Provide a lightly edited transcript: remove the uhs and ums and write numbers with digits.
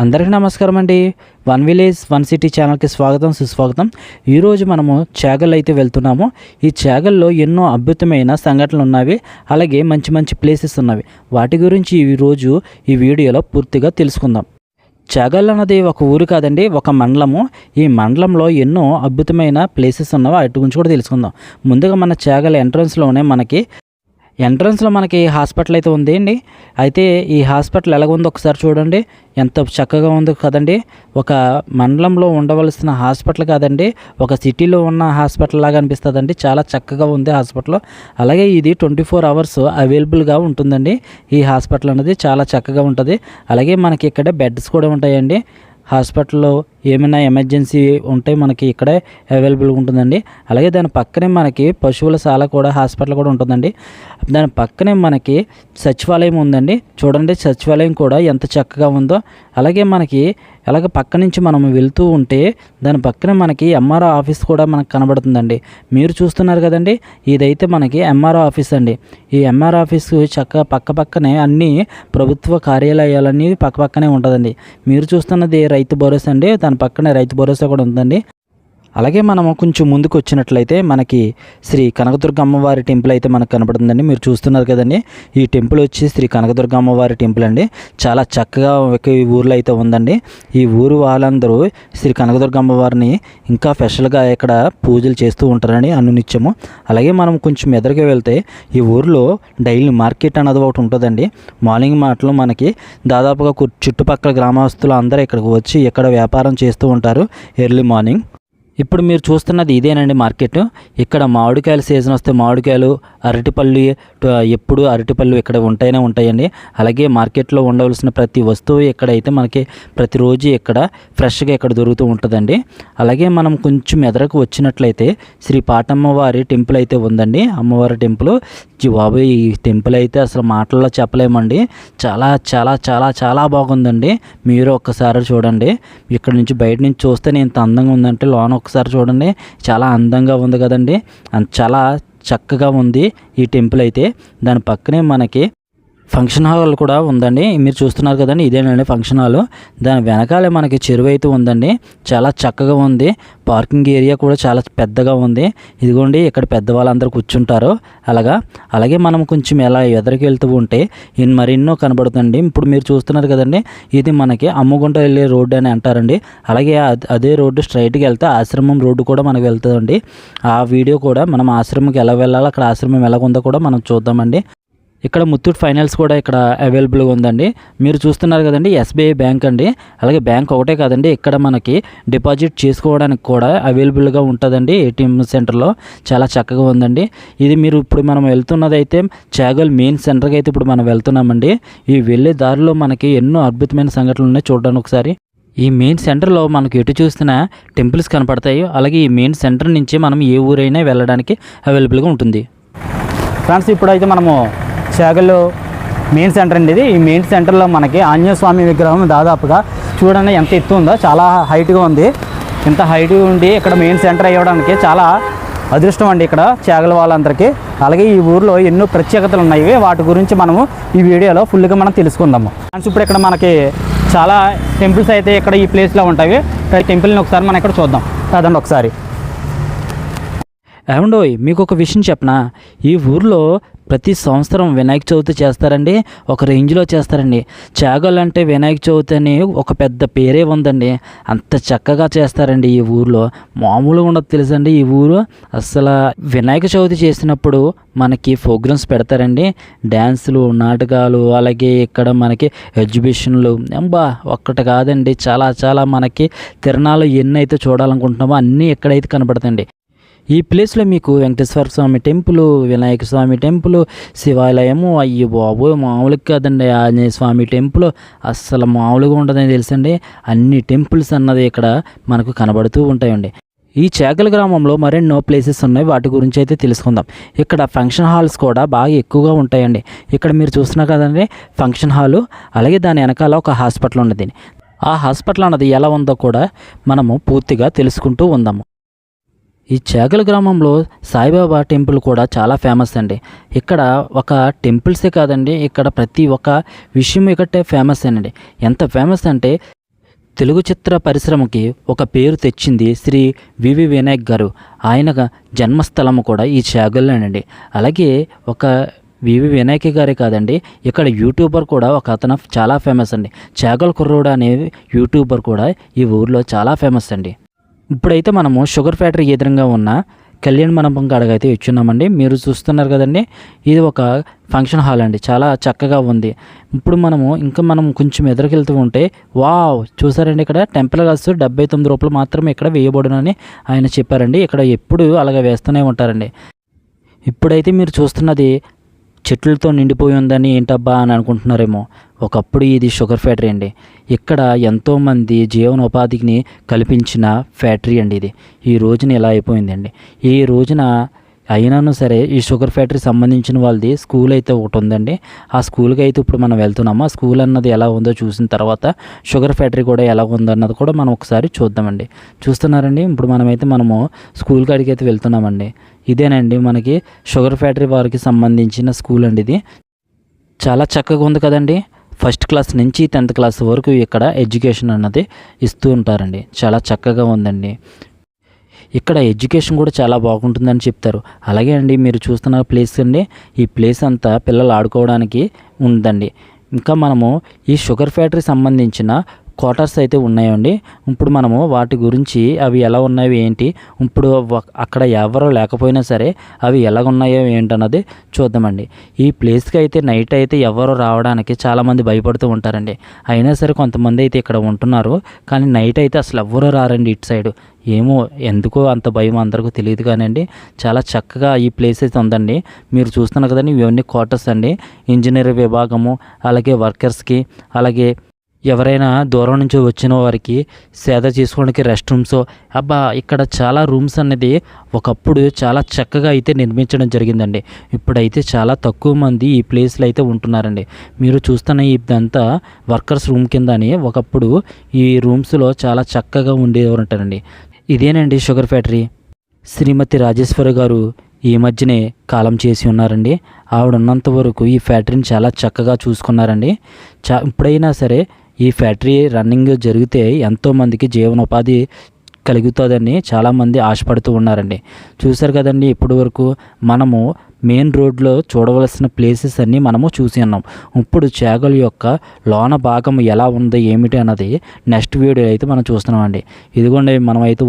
అందరికీ నమస్కారం అండి. వన్ విలేజ్ వన్ సిటీ ఛానల్కి స్వాగతం సుస్వాగతం. ఈరోజు మనము చాగల్ అయితే వెళ్తున్నాము. ఈ చాగల్లో ఎన్నో అద్భుతమైన సంఘటనలు ఉన్నవి, అలాగే మంచి మంచి ప్లేసెస్ ఉన్నవి. వాటి గురించి ఈరోజు ఈ వీడియోలో పూర్తిగా తెలుసుకుందాం. చాగల్ అన్నది ఒక ఊరు కాదండి, ఒక మండలము. ఈ మండలంలో ఎన్నో అద్భుతమైన ప్లేసెస్ ఉన్నవి, వాటి గురించి కూడా తెలుసుకుందాం. ముందుగా మన చాగల్ ఎంట్రన్స్లోనే ఎంట్రన్స్లో మనకి హాస్పిటల్ అయితే ఉంది అండి. అయితే ఈ హాస్పిటల్ ఎలాగుందో ఒకసారి చూడండి, ఎంత చక్కగా ఉందో కదండి. ఒక మండలంలో ఉండవలసిన హాస్పిటల్ కాదండి, ఒక సిటీలో ఉన్న హాస్పిటల్ లాగా అనిపిస్తుందండి. చాలా చక్కగా ఉంది హాస్పిటల్. అలాగే ఇది 24 hours అవైలబుల్గా ఉంటుందండి. ఈ హాస్పిటల్ అనేది చాలా చక్కగా ఉంటుంది. అలాగే మనకి ఇక్కడ బెడ్స్ కూడా ఉంటాయండి. హాస్పిటల్లో ఏమైనా ఎమర్జెన్సీ ఉంటే మనకి ఇక్కడే అవైలబుల్గా ఉంటుందండి. అలాగే దాని పక్కనే మనకి పశువుల శాల కూడా హాస్పిటల్ కూడా ఉంటుందండి. దాని పక్కనే మనకి సచివాలయం ఉందండి. చూడండి సచివాలయం కూడా ఎంత చక్కగా ఉందో. అలాగే మనకి అలాగే పక్క నుంచి మనం వెళ్తూ ఉంటే దాని పక్కనే మనకి ఎంఆర్ఓ ఆఫీస్ కూడా మనకు కనబడుతుందండి. మీరు చూస్తున్నారు కదండి, ఇదైతే మనకి ఎంఆర్ఓ ఆఫీస్ అండి. ఈ ఎంఆర్ఓ ఆఫీస్ చక్కగా పక్కనే అన్ని ప్రభుత్వ కార్యాలయాలన్నీ పక్కనే ఉంటుందండి. మీరు చూస్తున్నది రైతు భరోసా అండి, దాని పక్కనే రైతు భరోసా కూడా ఉందండి. అలాగే మనము కొంచెం ముందుకు వచ్చినట్లయితే మనకి శ్రీ కనకదుర్గ అమ్మవారి టెంపుల్ అయితే మనకు కనపడుతుందండి. మీరు చూస్తున్నారు కదండి, ఈ టెంపుల్ వచ్చి శ్రీ కనకదుర్గ అమ్మవారి టెంపుల్ అండి. చాలా చక్కగా ఈ ఊర్లో అయితే ఉందండి. ఈ ఊరు వాళ్ళందరూ శ్రీ కనకదుర్గ అమ్మవారిని ఇంకా స్పెషల్గా ఇక్కడ పూజలు చేస్తూ ఉంటారండి అనునిత్యము. అలాగే మనం కొంచెం ఎదురుగా వెళ్తే ఈ ఊరిలో డైలీ మార్కెట్ అన్నది ఒకటి ఉంటుందండి. మార్నింగ్ మాటలు మనకి దాదాపుగా చుట్టుపక్కల గ్రామస్తులు అందరూ ఇక్కడికి వచ్చి ఇక్కడ వ్యాపారం చేస్తూ ఉంటారు ఎర్లీ మార్నింగ్. ఇప్పుడు మీరు చూస్తున్నది ఇదేనండి మార్కెట్. ఇక్కడ మామిడికాయల సీజన్ వస్తే మామిడికాయలు, అరటిపళ్ళు, ఎప్పుడు అరటిపళ్ళు ఇక్కడ ఉంటాయండి. అలాగే మార్కెట్లో ఉండవలసిన ప్రతి వస్తువు ఇక్కడైతే మనకి ప్రతిరోజు ఇక్కడ ఫ్రెష్గా ఇక్కడ దొరుకుతూ ఉంటుందండి. అలాగే మనం కొంచెం ఎదరకు వచ్చినట్లయితే శ్రీ పాటమ్మవారి టెంపుల్ అయితే ఉందండి. అమ్మవారి టెంపుల్ బాబు, ఈ టెంపుల్ అయితే అసలు మాటల్లో చెప్పలేమండి. చాలా చాలా చాలా చాలా బాగుందండి. మీరు ఒక్కసారి చూడండి. ఇక్కడ నుంచి బయట నుంచి చూస్తే ఎంత అందంగా ఉందంటే లోన ఒకసారి చూడండి, చాలా అందంగా ఉంది కదండి. చాలా చక్కగా ఉంది ఈ టెంపుల్ అయితే. దాని పక్కనే మనకి ఫంక్షన్ హాల్ కూడా ఉందండి. మీరు చూస్తున్నారు కదండి, ఇదేనండి ఫంక్షన్ హాల్. దాని వెనకాలే మనకి చెరువు అయితే ఉందండి. చాలా చక్కగా ఉంది. పార్కింగ్ ఏరియా కూడా చాలా పెద్దగా ఉంది. ఇదిగోండి ఇక్కడ పెద్దవాళ్ళందరూ కూర్చుంటారు. అలాగే మనం కొంచెం ఎలా ఎదురుకి వెళ్తూ ఉంటే మరెన్నో కనబడుతుంది. ఇప్పుడు మీరు చూస్తున్నారు కదండి, ఇది మనకి అమ్మగుంట వెళ్ళే రోడ్డు అని అంటారండి. అలాగే అదే రోడ్డు స్ట్రైట్గా వెళ్తే ఆశ్రమం రోడ్డు కూడా మనకు వెళ్తుందండి. ఆ వీడియో కూడా మనం ఆశ్రమంకి ఎలా వెళ్ళాలో, అక్కడ ఆశ్రమం ఎలాగుందో కూడా మనం చూద్దామండి. ఇక్కడ ముత్తూట్ ఫైనాన్స్ కూడా ఇక్కడ అవైలబుల్గా ఉందండి. మీరు చూస్తున్నారు కదండి, ఎస్బీఐ బ్యాంక్ అండి. అలాగే బ్యాంక్ ఒకటే కాదండి, ఇక్కడ మనకి డిపాజిట్ చేసుకోవడానికి కూడా అవైలబుల్గా ఉంటుందండి. ఏటీఎం సెంటర్లో చాలా చక్కగా ఉందండి. ఇది ఇప్పుడు మనం వెళ్తున్నది అయితే చాగల్ మెయిన్ సెంటర్కి అయితే ఇప్పుడు మనం వెళ్తున్నామండి. ఈ వెళ్ళే దారిలో మనకి ఎన్నో అద్భుతమైన సంఘటనలు ఉన్నాయి, చూడడానికి ఒకసారి. ఈ మెయిన్ సెంటర్లో మనకు ఎటు చూస్తున్న టెంపుల్స్ కనపడతాయి. అలాగే ఈ మెయిన్ సెంటర్ నుంచి మనం ఏ ఊరైనా వెళ్ళడానికి అవైలబుల్గా ఉంటుంది. ఫ్రెండ్స్, ఇప్పుడైతే మనము చాగల్లో మెయిన్ సెంటర్ అండి ఇది. ఈ మెయిన్ సెంటర్లో మనకి ఆంజనేయ స్వామి విగ్రహం దాదాపుగా చూడండి ఎంత ఎత్తు ఉందో, చాలా హైట్గా ఉంది. ఇంత హైట్గా ఉండి ఇక్కడ మెయిన్ సెంటర్ అయ్యడానికి చాలా అదృష్టం అండి ఇక్కడ చాగల వాళ్ళందరికీ. అలాగే ఈ ఊరిలో ఎన్నో ప్రత్యేకతలు ఉన్నాయి, వాటి గురించి మనము ఈ వీడియోలో ఫుల్గా మనం తెలుసుకుందాము. ఫ్రెండ్స్, ఇప్పుడు ఇక్కడ మనకి చాలా టెంపుల్స్ అయితే ఇక్కడ ఈ ప్లేస్లో ఉంటాయి. టెంపుల్ని ఒకసారి మనం ఇక్కడ చూద్దాం కదండి ఒకసారి. ఏమండోయ్, మీకు ఒక విషయం చెప్పనా, ఈ ఊర్లో ప్రతి సంవత్సరం వినాయక చవితి చేస్తారండి, ఒక రేంజ్లో చేస్తారండి. చాగల్ అంటే వినాయక చవితి అని ఒక పెద్ద పేరే ఉందండి. అంత చక్కగా చేస్తారండి ఈ ఊర్లో, మామూలుగా ఉండదు తెలుసండి. ఈ ఊరు అసలు వినాయక చవితి చేసినప్పుడు మనకి ప్రోగ్రామ్స్ పెడతారండి, డ్యాన్సులు, నాటకాలు, అలాగే ఇక్కడ మనకి ఎగ్జిబిషన్లు. ఒక్కటి కాదండి, చాలా చాలా మనకి తిరణాలు ఎన్ని అయితే చూడాలనుకుంటున్నామో అన్నీ ఎక్కడైతే కనబడతాయండి. ఈ ప్లేస్లో మీకు వెంకటేశ్వర స్వామి టెంపుల్, వినాయక స్వామి టెంపుల్, శివాలయము, అయ్యో బాబు మామూలుగా కాదండి. ఆంజనేయ స్వామి టెంపుల్ అస్సలు మామూలుగా ఉంటుందని తెలుసండి. అన్ని టెంపుల్స్ అన్నది ఇక్కడ మనకు కనబడుతూ ఉంటాయండి. ఈ చాగల్ గ్రామంలో మరెన్నో ప్లేసెస్ ఉన్నాయి, వాటి గురించి అయితే తెలుసుకుందాం. ఇక్కడ ఫంక్షన్ హాల్స్ కూడా బాగా ఎక్కువగా ఉంటాయండి. ఇక్కడ మీరు చూస్తున్నారు కదండి ఫంక్షన్ హాలు. అలాగే దాని వెనకాల ఒక హాస్పిటల్ ఉన్నది. ఆ హాస్పిటల్ అన్నది ఎలా ఉందో కూడా మనము పూర్తిగా తెలుసుకుంటూ ఉందాము. ఈ చాగల్ గ్రామంలో సాయిబాబా టెంపుల్ కూడా చాలా ఫేమస్ అండి. ఇక్కడ ఒక టెంపుల్సే కాదండి, ఇక్కడ ప్రతి ఒక్క విషయం ఇక్కడే ఫేమస్ అండి. ఎంత ఫేమస్ అంటే తెలుగు చిత్ర పరిశ్రమకి ఒక పేరు తెచ్చింది శ్రీ వివి వినాయక్ గారు. ఆయన జన్మస్థలము కూడా ఈ చాగల్లోనండి. అలాగే ఒక వివి వినాయక్ గారే కాదండి, ఇక్కడ యూట్యూబర్ కూడా ఒక అతను చాలా ఫేమస్ అండి. చాగల్ కుర్రోడు అనే యూట్యూబర్ కూడా ఈ ఊర్లో చాలా ఫేమస్ అండి. ఇప్పుడైతే మనము షుగర్ ఫ్యాక్టరీ ఎదురుగా ఉన్న కళ్యాణ మండపం కాడకైతే ఇచ్చున్నామండి. మీరు చూస్తున్నారు కదండి, ఇది ఒక ఫంక్షన్ హాల్ అండి. చాలా చక్కగా ఉంది. ఇప్పుడు మనం కొంచెం ఎదురుకి వెళ్తూ ఉంటే వావ్, చూసారండి, ఇక్కడ టెంపుల్ గ్లాస్ 79 రూపాయలు మాత్రమే ఇక్కడ వేయబడునని ఆయన చెప్పారండి. ఇక్కడ ఎప్పుడు అలాగే వేస్తూనే ఉంటారండి. ఇప్పుడైతే మీరు చూస్తున్నది చెట్లతో నిండిపోయి ఉందని ఏంటబ్బా అని అనుకుంటున్నారేమో. ఒకప్పుడు ఇది షుగర్ ఫ్యాక్టరీ అండి. ఇక్కడ ఎంతోమంది జీవనోపాధిని కల్పించిన ఫ్యాక్టరీ అండి ఇది. ఈ రోజున ఇలా అయిపోయిందండి. ఈ రోజున అయినాను సరే ఈ షుగర్ ఫ్యాక్టరీ సంబంధించిన వాళ్ళది స్కూల్ అయితే ఒకటి ఉందండి. ఆ స్కూల్కి అయితే ఇప్పుడు మనం వెళ్తున్నాము. ఆ స్కూల్ అన్నది ఎలా ఉందో చూసిన తర్వాత షుగర్ ఫ్యాక్టరీ కూడా ఎలా ఉందన్నది కూడా మనం ఒకసారి చూద్దామండి. చూస్తున్నారండి, ఇప్పుడు మనము స్కూల్ కాడికి అయితే వెళ్తున్నామండి. ఇదేనండి మనకి షుగర్ ఫ్యాక్టరీ వారికి సంబంధించిన స్కూల్ అండి. ఇది చాలా చక్కగా ఉంది కదండి. ఫస్ట్ క్లాస్ నుంచి 10th క్లాస్ వరకు ఇక్కడ ఎడ్యుకేషన్ అన్నది ఇస్తూ ఉంటారండి. చాలా చక్కగా ఉందండి. ఇక్కడ ఎడ్యుకేషన్ కూడా చాలా బాగుంటుందని చెప్తారు. అలాగే అండి, మీరు చూస్తున్న ప్లేస్ అండి, ఈ ప్లేస్ అంతా పిల్లలు ఆడుకోవడానికి ఉందండి. ఇంకా మనము ఈ షుగర్ ఫ్యాక్టరీ సంబంధించిన క్వార్టర్స్ అయితే ఉన్నాయండి. ఇప్పుడు మనము వాటి గురించి అవి ఎలా ఉన్నాయో ఏంటి, ఇప్పుడు అక్కడ ఎవరో లేకపోయినా సరే అవి ఎలా ఉన్నాయో ఏంటన్నది చూద్దామండి. ఈ ప్లేస్కి అయితే నైట్ అయితే ఎవరో రావడానికి చాలామంది భయపడుతూ ఉంటారండి. అయినా సరే కొంతమంది అయితే ఇక్కడ ఉంటున్నారు. కానీ నైట్ అయితే అసలు ఎవ్వరూ రారండి ఇటు సైడు. ఏమో ఎందుకో అంత భయం అందరికీ తెలియదు కానివ్వండి. చాలా చక్కగా ఈ ప్లేస్ అయితే ఉందండి. మీరు చూస్తున్నారు కదండి, ఇవన్నీ క్వార్టర్స్ అండి. ఇంజనీర్ విభాగము, అలాగే వర్కర్స్కి, అలాగే ఎవరైనా దూరం నుంచి వచ్చిన వారికి సేద చేసుకోవడానికి రెస్ట్ రూమ్స్. అబ్బా, ఇక్కడ చాలా రూమ్స్ అనేది ఒకప్పుడు చాలా చక్కగా అయితే నిర్మించడం జరిగిందండి. ఇప్పుడైతే చాలా తక్కువ మంది ఈ ప్లేస్లో అయితే ఉంటున్నారండి. మీరు చూస్తున్న ఇదంతా వర్కర్స్ రూమ్ కింద అని ఒకప్పుడు ఈ రూమ్స్లో చాలా చక్కగా ఉండేవారు ఉంటారండి. ఇదేనండి షుగర్ ఫ్యాక్టరీ. శ్రీమతి రాజేశ్వరి గారు ఈ మధ్యనే కాలం చేసి ఉన్నారండి. ఆవిడ ఉన్నంత వరకు ఈ ఫ్యాక్టరీని చాలా చక్కగా చూసుకున్నారండి. ఇప్పుడైనా సరే ఈ ఫ్యాక్టరీ రన్నింగ్ జరిగితే ఎంతోమందికి జీవనోపాధి కలుగుతుందని చాలామంది ఆశపడుతూ ఉన్నారండి. చూశారు కదండి, ఇప్పటి వరకు మనము మెయిన్ రోడ్లో చూడవలసిన ప్లేసెస్ అన్నీ మనము చూసి ఉన్నాం. ఇప్పుడు చాగల్ యొక్క లోన భాగం ఎలా ఉంది ఏమిటి అన్నది నెక్స్ట్ వీడియో అయితే మనం చూస్తున్నామండి. ఇదిగోండి, మనమైతే